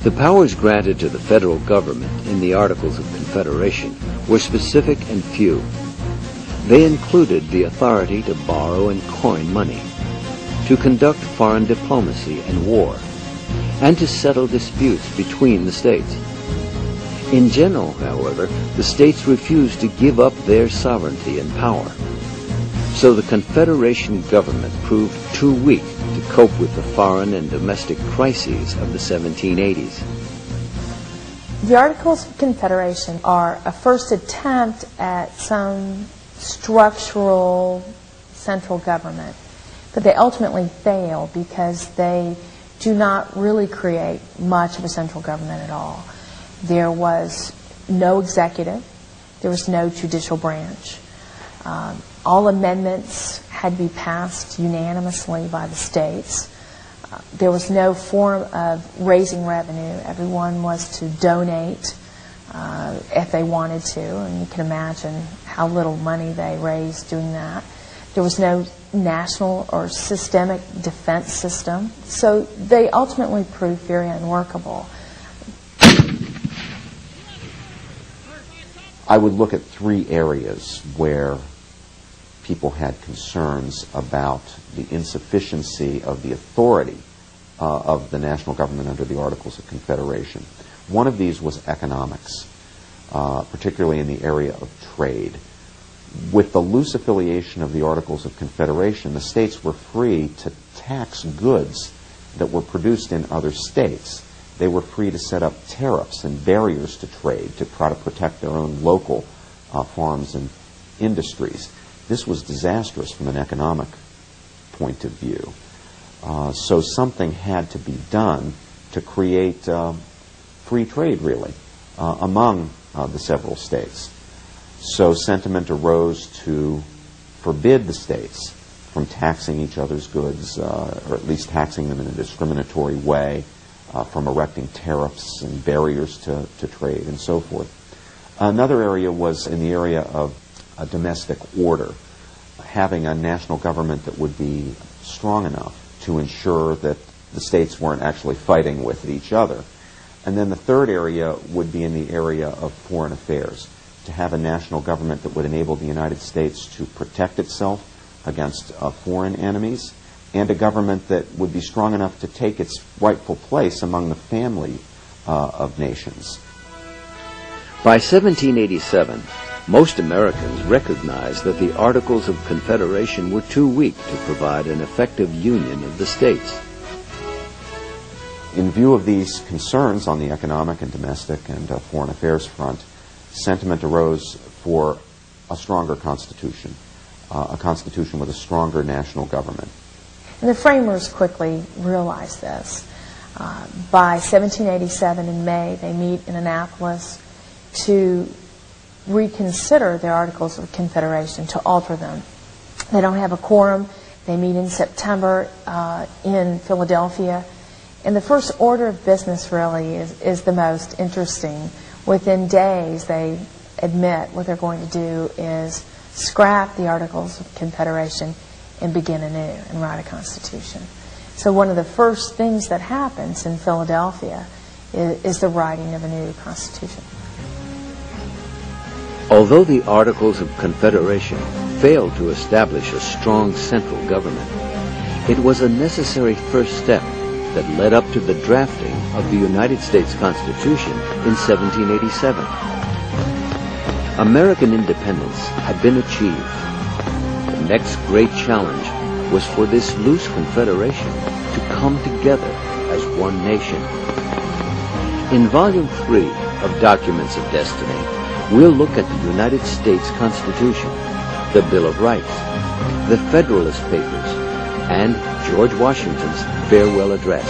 The powers granted to the federal government in the Articles of Confederation were specific and few. They included the authority to borrow and coin money, to conduct foreign diplomacy and war, and to settle disputes between the states. In general, however, the states refused to give up their sovereignty and power. So the Confederation government proved too weak to cope with the foreign and domestic crises of the 1780s. The Articles of Confederation are a first attempt at some structural central government, but they ultimately fail because they do not really create much of a central government at all. There was no executive, there was no judicial branch. All amendments had to be passed unanimously by the states. There was no form of raising revenue. Everyone was to donate if they wanted to, and you can imagine how little money they raised doing that. There was no national or systemic defense system, so they ultimately proved very unworkable. I would look at three areas where people had concerns about the insufficiency of the authority of the national government under the Articles of Confederation. One of these was economics, particularly in the area of trade. With the loose affiliation of the Articles of Confederation, the states were free to tax goods that were produced in other states. They were free to set up tariffs and barriers to trade to try to protect their own local farms and industries. This was disastrous from an economic point of view. So something had to be done to create free trade, really, among the several states. So sentiment arose to forbid the states from taxing each other's goods, or at least taxing them in a discriminatory way, from erecting tariffs and barriers to trade and so forth. Another area was in the area of a domestic order, having a national government that would be strong enough to ensure that the states weren't actually fighting with each other. And then the third area would be in the area of foreign affairs, to have a national government that would enable the United States to protect itself against foreign enemies, and a government that would be strong enough to take its rightful place among the family of nations. By 1787, most Americans recognized that the Articles of Confederation were too weak to provide an effective union of the states. In view of these concerns on the economic and domestic and foreign affairs front, sentiment arose for a stronger constitution, a constitution with a stronger national government. And the framers quickly realized this. By 1787 in May, they meet in Annapolis to reconsider their Articles of Confederation, to alter them. They don't have a quorum. They meet in September in Philadelphia. And the first order of business really is the most interesting. Within days, they admit what they're going to do is scrap the Articles of Confederation and begin anew and write a constitution. So one of the first things that happens in Philadelphia is the writing of a new constitution. Although the Articles of Confederation failed to establish a strong central government, it was a necessary first step that led up to the drafting of the United States Constitution in 1787. American independence had been achieved. The next great challenge was for this loose confederation to come together as one nation. In Volume 3 of Documents of Destiny, we'll look at the United States Constitution, the Bill of Rights, the Federalist Papers, and George Washington's farewell address.